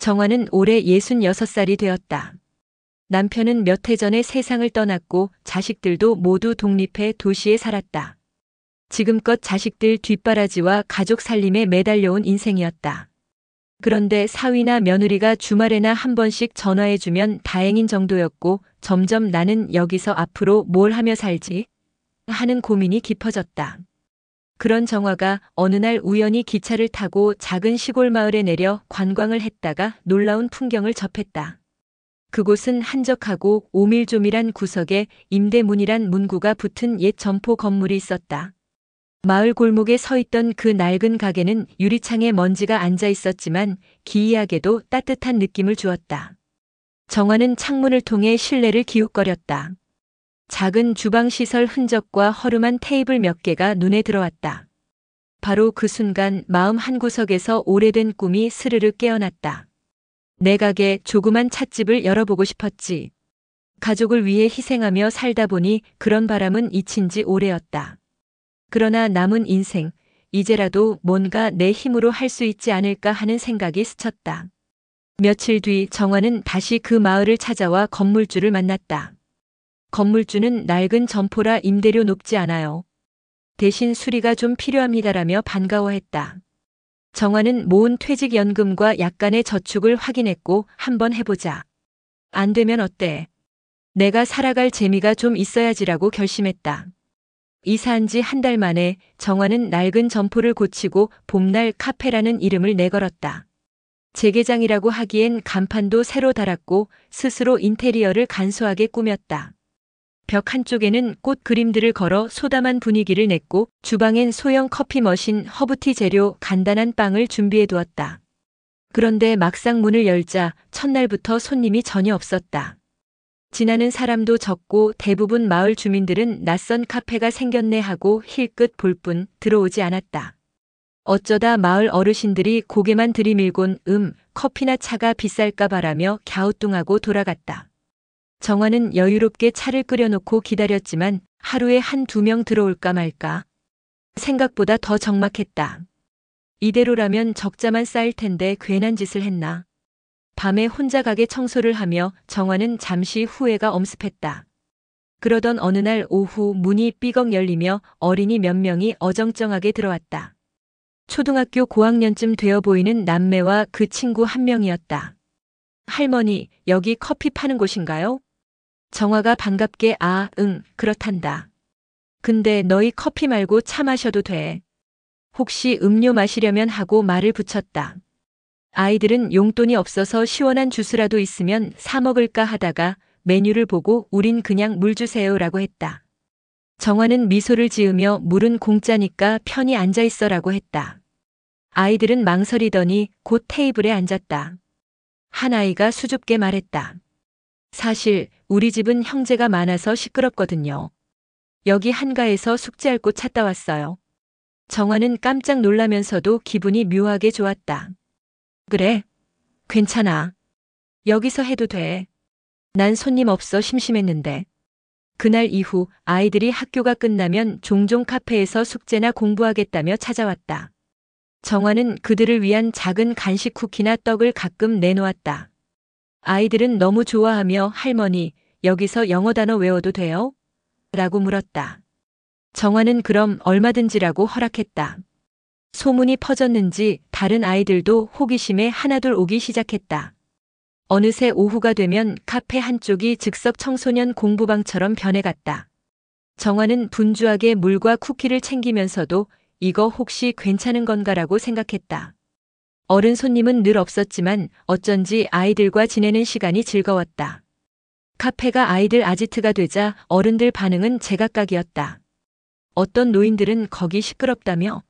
정화는 올해 66살이 되었다. 남편은 몇 해 전에 세상을 떠났고 자식들도 모두 독립해 도시에 살았다. 지금껏 자식들 뒷바라지와 가족 살림에 매달려온 인생이었다. 그런데 사위나 며느리가 주말에나 한 번씩 전화해주면 다행인 정도였고 점점 나는 여기서 앞으로 뭘 하며 살지? 하는 고민이 깊어졌다. 그런 정화가 어느 날 우연히 기차를 타고 작은 시골 마을에 내려 관광을 했다가 놀라운 풍경을 접했다. 그곳은 한적하고 오밀조밀한 구석에 임대문이란 문구가 붙은 옛 점포 건물이 있었다. 마을 골목에 서 있던 그 낡은 가게는 유리창에 먼지가 앉아 있었지만 기이하게도 따뜻한 느낌을 주었다. 정화는 창문을 통해 실내를 기웃거렸다. 작은 주방 시설 흔적과 허름한 테이블 몇 개가 눈에 들어왔다. 바로 그 순간 마음 한구석에서 오래된 꿈이 스르르 깨어났다. 내 가게 조그만 찻집을 열어보고 싶었지. 가족을 위해 희생하며 살다 보니 그런 바람은 잊힌 지 오래였다. 그러나 남은 인생, 이제라도 뭔가 내 힘으로 할 수 있지 않을까 하는 생각이 스쳤다. 며칠 뒤 정화는 다시 그 마을을 찾아와 건물주를 만났다. 건물주는 낡은 점포라 임대료 높지 않아요. 대신 수리가 좀 필요합니다라며 반가워했다. 정화는 모은 퇴직연금과 약간의 저축을 확인했고 한번 해보자. 안 되면 어때? 내가 살아갈 재미가 좀 있어야지라고 결심했다. 이사한 지 한 달 만에 정화는 낡은 점포를 고치고 봄날 카페라는 이름을 내걸었다. 재개장이라고 하기엔 간판도 새로 달았고 스스로 인테리어를 간소하게 꾸몄다. 벽 한쪽에는 꽃 그림들을 걸어 소담한 분위기를 냈고 주방엔 소형 커피 머신, 허브티 재료, 간단한 빵을 준비해 두었다. 그런데 막상 문을 열자 첫날부터 손님이 전혀 없었다. 지나는 사람도 적고 대부분 마을 주민들은 낯선 카페가 생겼네 하고 힐끗 볼 뿐 들어오지 않았다. 어쩌다 마을 어르신들이 고개만 들이밀곤 커피나 차가 비쌀까 바라며 갸우뚱하고 돌아갔다. 정화는 여유롭게 차를 끓여놓고 기다렸지만 하루에 한두 명 들어올까 말까. 생각보다 더 적막했다. 이대로라면 적자만 쌓일 텐데 괜한 짓을 했나. 밤에 혼자 가게 청소를 하며 정화는 잠시 후회가 엄습했다. 그러던 어느 날 오후 문이 삐걱 열리며 어린이 몇 명이 어정쩡하게 들어왔다. 초등학교 고학년쯤 되어 보이는 남매와 그 친구 한 명이었다. 할머니, 여기 커피 파는 곳인가요? 정화가 반갑게 응, 그렇단다. 근데 너희 커피 말고 차 마셔도 돼. 혹시 음료 마시려면 하고 말을 붙였다. 아이들은 용돈이 없어서 시원한 주스라도 있으면 사 먹을까 하다가 메뉴를 보고 우린 그냥 물 주세요라고 했다. 정화는 미소를 지으며 물은 공짜니까 편히 앉아 있어라고 했다. 아이들은 망설이더니 곧 테이블에 앉았다. 한 아이가 수줍게 말했다. 사실 우리 집은 형제가 많아서 시끄럽거든요. 여기 한가해서 숙제할 곳 찾다 왔어요. 정화는 깜짝 놀라면서도 기분이 묘하게 좋았다. 그래, 괜찮아. 여기서 해도 돼. 난 손님 없어 심심했는데. 그날 이후 아이들이 학교가 끝나면 종종 카페에서 숙제나 공부하겠다며 찾아왔다. 정화는 그들을 위한 작은 간식 쿠키나 떡을 가끔 내놓았다. 아이들은 너무 좋아하며 할머니, 여기서 영어 단어 외워도 돼요? 라고 물었다. 정화는 그럼 얼마든지라고 허락했다. 소문이 퍼졌는지 다른 아이들도 호기심에 하나둘 오기 시작했다. 어느새 오후가 되면 카페 한쪽이 즉석 청소년 공부방처럼 변해갔다. 정화는 분주하게 물과 쿠키를 챙기면서도 이거 혹시 괜찮은 건가라고 생각했다. 어른 손님은 늘 없었지만 어쩐지 아이들과 지내는 시간이 즐거웠다. 카페가 아이들 아지트가 되자 어른들 반응은 제각각이었다. 어떤 노인들은 거기 시끄럽다며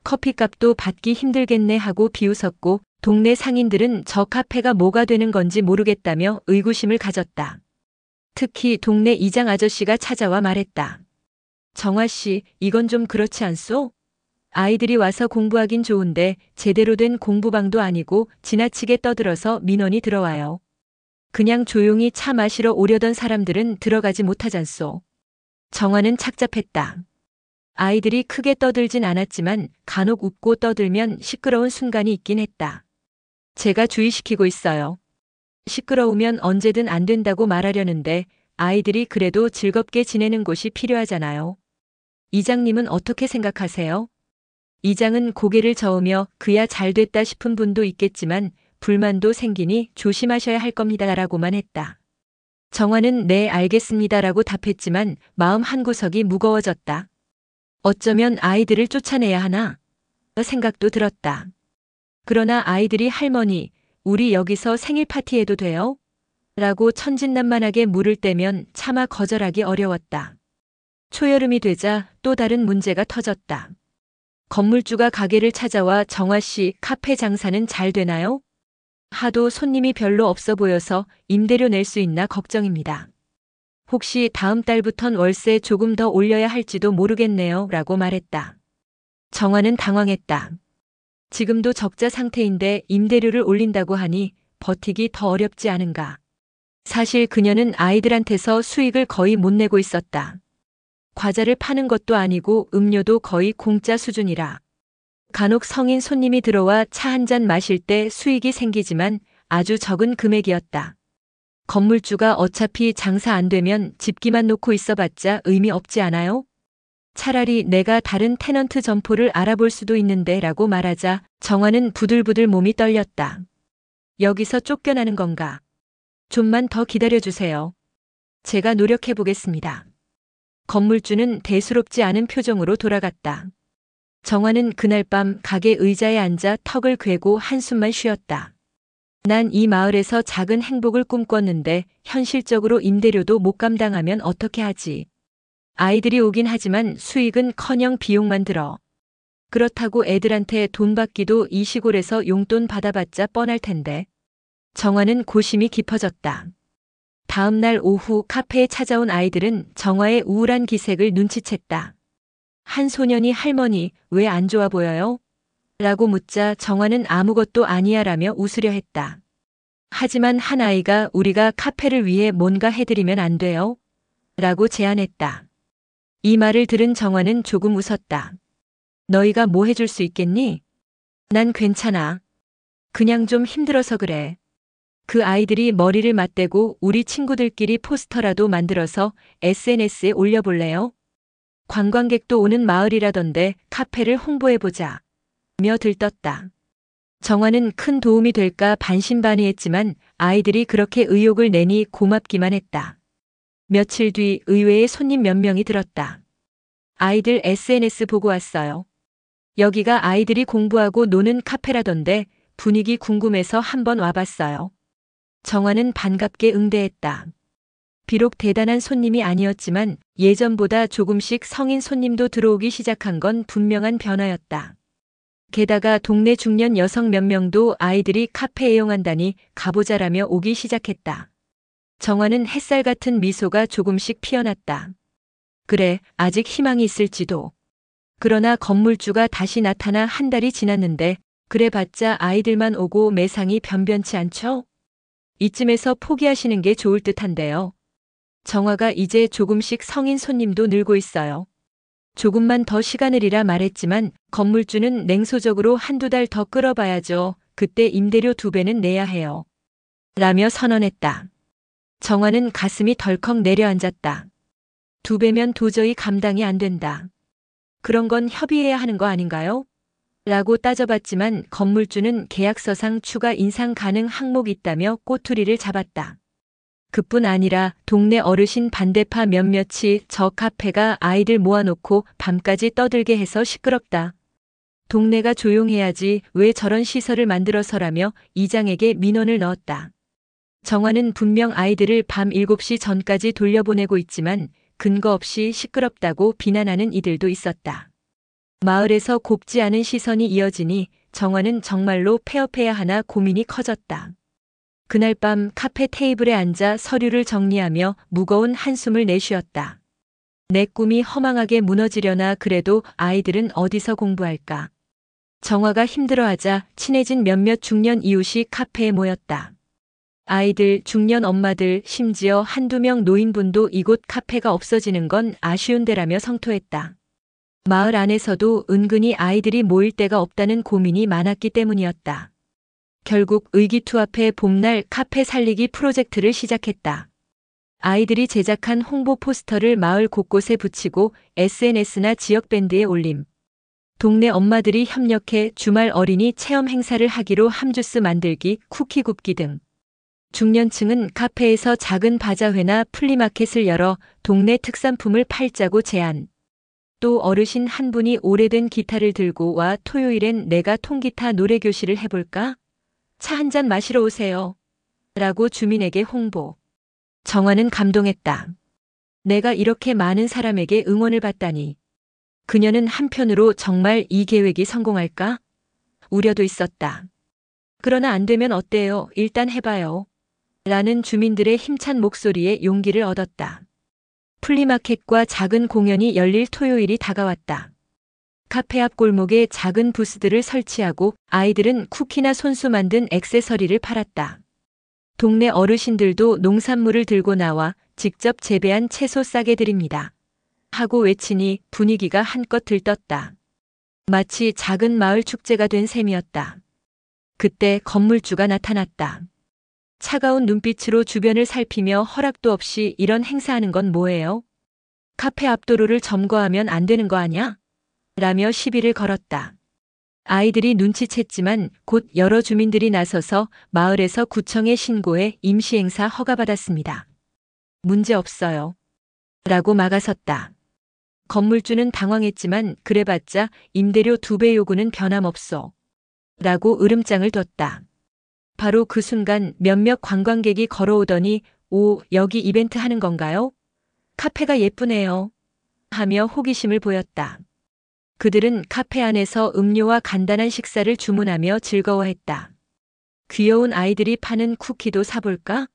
커피값도 받기 힘들겠네 하고 비웃었고 동네 상인들은 저 카페가 뭐가 되는 건지 모르겠다며 의구심을 가졌다. 특히 동네 이장 아저씨가 찾아와 말했다. 정화 씨, 이건 좀 그렇지 않소? 아이들이 와서 공부하긴 좋은데 제대로 된 공부방도 아니고 지나치게 떠들어서 민원이 들어와요. 그냥 조용히 차 마시러 오려던 사람들은 들어가지 못하잖소. 정화는 착잡했다. 아이들이 크게 떠들진 않았지만 간혹 웃고 떠들면 시끄러운 순간이 있긴 했다. 제가 주의시키고 있어요. 시끄러우면 언제든 안 된다고 말하려는데 아이들이 그래도 즐겁게 지내는 곳이 필요하잖아요. 이장님은 어떻게 생각하세요? 이장은 고개를 저으며 그야 잘 됐다 싶은 분도 있겠지만 불만도 생기니 조심하셔야 할 겁니다라고만 했다. 정화는 네 알겠습니다라고 답했지만 마음 한구석이 무거워졌다. 어쩌면 아이들을 쫓아내야 하나? 생각도 들었다. 그러나 아이들이 할머니, 우리 여기서 생일 파티해도 돼요? 라고 천진난만하게 물을 때면 차마 거절하기 어려웠다. 초여름이 되자 또 다른 문제가 터졌다. 건물주가 가게를 찾아와 정화 씨 카페 장사는 잘 되나요? 하도 손님이 별로 없어 보여서 임대료 낼 수 있나 걱정입니다. 혹시 다음 달부턴 월세 조금 더 올려야 할지도 모르겠네요. 라고 말했다. 정화는 당황했다. 지금도 적자 상태인데 임대료를 올린다고 하니 버티기 더 어렵지 않은가. 사실 그녀는 아이들한테서 수익을 거의 못 내고 있었다. 과자를 파는 것도 아니고 음료도 거의 공짜 수준이라. 간혹 성인 손님이 들어와 차 한 잔 마실 때 수익이 생기지만 아주 적은 금액이었다. 건물주가 어차피 장사 안 되면 집기만 놓고 있어봤자 의미 없지 않아요? 차라리 내가 다른 테넌트 점포를 알아볼 수도 있는데 라고 말하자 정화는 부들부들 몸이 떨렸다. 여기서 쫓겨나는 건가? 좀만 더 기다려주세요. 제가 노력해보겠습니다. 건물주는 대수롭지 않은 표정으로 돌아갔다. 정화는 그날 밤 가게 의자에 앉아 턱을 괴고 한숨만 쉬었다. 난 이 마을에서 작은 행복을 꿈꿨는데 현실적으로 임대료도 못 감당하면 어떻게 하지? 아이들이 오긴 하지만 수익은커녕 비용만 들어. 그렇다고 애들한테 돈 받기도 이 시골에서 용돈 받아봤자 뻔할 텐데. 정화는 고심이 깊어졌다. 다음 날 오후 카페에 찾아온 아이들은 정화의 우울한 기색을 눈치챘다. 한 소년이 할머니, 왜 안 좋아 보여요? 라고 묻자 정화는 아무것도 아니야 라며 웃으려 했다. 하지만 한 아이가 우리가 카페를 위해 뭔가 해드리면 안 돼요? 라고 제안했다. 이 말을 들은 정화는 조금 웃었다. 너희가 뭐 해줄 수 있겠니? 난 괜찮아. 그냥 좀 힘들어서 그래. 그 아이들이 머리를 맞대고 우리 친구들끼리 포스터라도 만들어서 SNS에 올려볼래요? 관광객도 오는 마을이라던데 카페를 홍보해보자. 며 들떴다. 정화는 큰 도움이 될까 반신반의했지만 아이들이 그렇게 의욕을 내니 고맙기만 했다. 며칠 뒤 의외의 손님 몇 명이 들었다. 아이들 SNS 보고 왔어요. 여기가 아이들이 공부하고 노는 카페라던데 분위기 궁금해서 한번 와봤어요. 정화는 반갑게 응대했다. 비록 대단한 손님이 아니었지만 예전보다 조금씩 성인 손님도 들어오기 시작한 건 분명한 변화였다. 게다가 동네 중년 여성 몇 명도 아이들이 카페 애용한다니 가보자라며 오기 시작했다. 정화는 햇살 같은 미소가 조금씩 피어났다. 그래, 아직 희망이 있을지도. 그러나 건물주가 다시 나타나 한 달이 지났는데 그래봤자 아이들만 오고 매상이 변변치 않죠? 이쯤에서 포기하시는 게 좋을 듯한데요. 정화가 이제 조금씩 성인 손님도 늘고 있어요. 조금만 더 시간을이라 말했지만 건물주는 냉소적으로 한두 달 더 끌어봐야죠. 그때 임대료 2배는 내야 해요. 라며 선언했다. 정화는 가슴이 덜컥 내려앉았다. 2배면 도저히 감당이 안 된다. 그런 건 협의해야 하는 거 아닌가요? 라고 따져봤지만 건물주는 계약서상 추가 인상 가능 항목이 있다며 꼬투리를 잡았다. 그뿐 아니라 동네 어르신 반대파 몇몇이 저 카페가 아이들 모아놓고 밤까지 떠들게 해서 시끄럽다. 동네가 조용해야지 왜 저런 시설을 만들어서라며 이장에게 민원을 넣었다. 정화는 분명 아이들을 밤 7시 전까지 돌려보내고 있지만 근거 없이 시끄럽다고 비난하는 이들도 있었다. 마을에서 곱지 않은 시선이 이어지니 정화는 정말로 폐업해야 하나 고민이 커졌다. 그날 밤 카페 테이블에 앉아 서류를 정리하며 무거운 한숨을 내쉬었다. 내 꿈이 허망하게 무너지려나 그래도 아이들은 어디서 공부할까. 정화가 힘들어하자 친해진 몇몇 중년 이웃이 카페에 모였다. 아이들, 중년 엄마들, 심지어 한두 명 노인분도 이곳 카페가 없어지는 건 아쉬운 데라며 성토했다. 마을 안에서도 은근히 아이들이 모일 데가 없다는 고민이 많았기 때문이었다. 결국 의기투합해 봄날 카페 살리기 프로젝트를 시작했다. 아이들이 제작한 홍보 포스터를 마을 곳곳에 붙이고 SNS나 지역 밴드에 올림. 동네 엄마들이 협력해 주말 어린이 체험 행사를 하기로 함주스 만들기, 쿠키 굽기 등. 중년층은 카페에서 작은 바자회나 플리마켓을 열어 동네 특산품을 팔자고 제안. 또 어르신 한 분이 오래된 기타를 들고 와 토요일엔 내가 통기타 노래교실을 해볼까? 차 한 잔 마시러 오세요. 라고 주민에게 홍보. 정화는 감동했다. 내가 이렇게 많은 사람에게 응원을 받다니. 그녀는 한편으로 정말 이 계획이 성공할까? 우려도 있었다. 그러나 안 되면 어때요? 일단 해봐요. 라는 주민들의 힘찬 목소리에 용기를 얻었다. 플리마켓과 작은 공연이 열릴 토요일이 다가왔다. 카페 앞 골목에 작은 부스들을 설치하고 아이들은 쿠키나 손수 만든 액세서리를 팔았다. 동네 어르신들도 농산물을 들고 나와 직접 재배한 채소 싸게 드립니다. 하고 외치니 분위기가 한껏 들떴다. 마치 작은 마을 축제가 된 셈이었다. 그때 건물주가 나타났다. 차가운 눈빛으로 주변을 살피며 허락도 없이 이런 행사하는 건 뭐예요? 카페 앞도로를 점거하면 안 되는 거 아냐? 라며 시비를 걸었다. 아이들이 눈치챘지만 곧 여러 주민들이 나서서 마을에서 구청에 신고해 임시행사 허가받았습니다. 문제 없어요. 라고 막아섰다. 건물주는 당황했지만 그래봤자 임대료 2배 요구는 변함없소. 라고 으름장을 뒀다. 바로 그 순간 몇몇 관광객이 걸어오더니 오, 여기 이벤트 하는 건가요? 카페가 예쁘네요. 하며 호기심을 보였다. 그들은 카페 안에서 음료와 간단한 식사를 주문하며 즐거워했다. 귀여운 아이들이 파는 쿠키도 사볼까?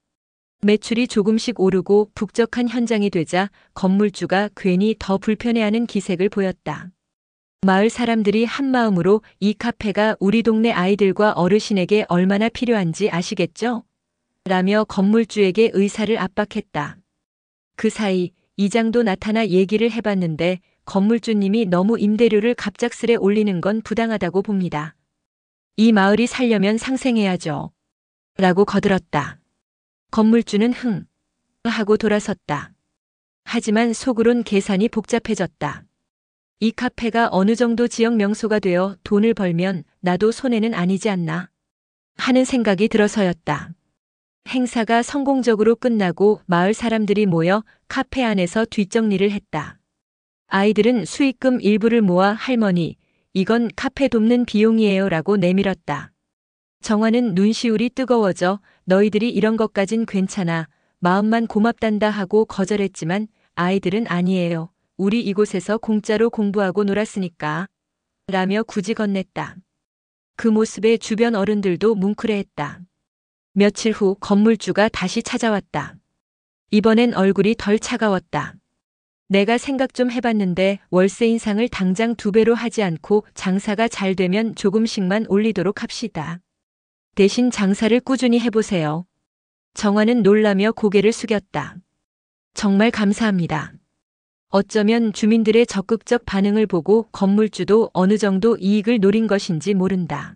매출이 조금씩 오르고 북적한 현장이 되자 건물주가 괜히 더 불편해하는 기색을 보였다. 마을 사람들이 한마음으로 이 카페가 우리 동네 아이들과 어르신에게 얼마나 필요한지 아시겠죠? 라며 건물주에게 의사를 압박했다. 그 사이 이장도 나타나 얘기를 해봤는데 건물주님이 너무 임대료를 갑작스레 올리는 건 부당하다고 봅니다. 이 마을이 살려면 상생해야죠. 라고 거들었다. 건물주는 흥 하고 돌아섰다. 하지만 속으론 계산이 복잡해졌다. 이 카페가 어느 정도 지역 명소가 되어 돈을 벌면 나도 손해는 아니지 않나 하는 생각이 들어서였다. 행사가 성공적으로 끝나고 마을 사람들이 모여 카페 안에서 뒷정리를 했다. 아이들은 수익금 일부를 모아 할머니, 이건 카페 돕는 비용이에요 라고 내밀었다. 정화는 눈시울이 뜨거워져 너희들이 이런 것까진 괜찮아. 마음만 고맙단다 하고 거절했지만 아이들은 아니에요. 우리 이곳에서 공짜로 공부하고 놀았으니까. 라며 굳이 건넸다. 그 모습에 주변 어른들도 뭉클해했다. 며칠 후 건물주가 다시 찾아왔다. 이번엔 얼굴이 덜 차가웠다. 내가 생각 좀 해봤는데 월세 인상을 당장 2배로 하지 않고 장사가 잘 되면 조금씩만 올리도록 합시다. 대신 장사를 꾸준히 해보세요. 정화는 놀라며 고개를 숙였다. 정말 감사합니다. 어쩌면 주민들의 적극적 반응을 보고 건물주도 어느 정도 이익을 노린 것인지 모른다.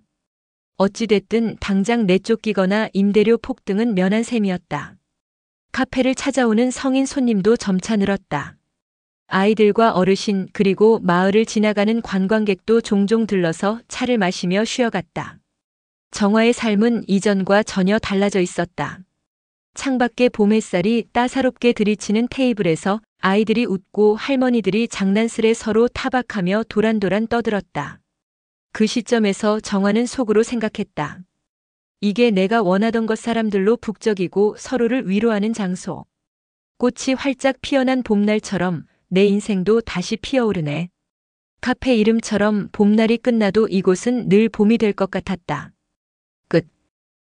어찌됐든 당장 내쫓기거나 임대료 폭등은 면한 셈이었다. 카페를 찾아오는 성인 손님도 점차 늘었다. 아이들과 어르신 그리고 마을을 지나가는 관광객도 종종 들러서 차를 마시며 쉬어갔다. 정화의 삶은 이전과 전혀 달라져 있었다. 창밖에 봄 햇살이 따사롭게 들이치는 테이블에서 아이들이 웃고 할머니들이 장난스레 서로 타박하며 도란도란 떠들었다. 그 시점에서 정화는 속으로 생각했다. 이게 내가 원하던 것 사람들로 북적이고 서로를 위로하는 장소. 꽃이 활짝 피어난 봄날처럼 내 인생도 다시 피어오르네. 카페 이름처럼 봄날이 끝나도 이곳은 늘 봄이 될 것 같았다.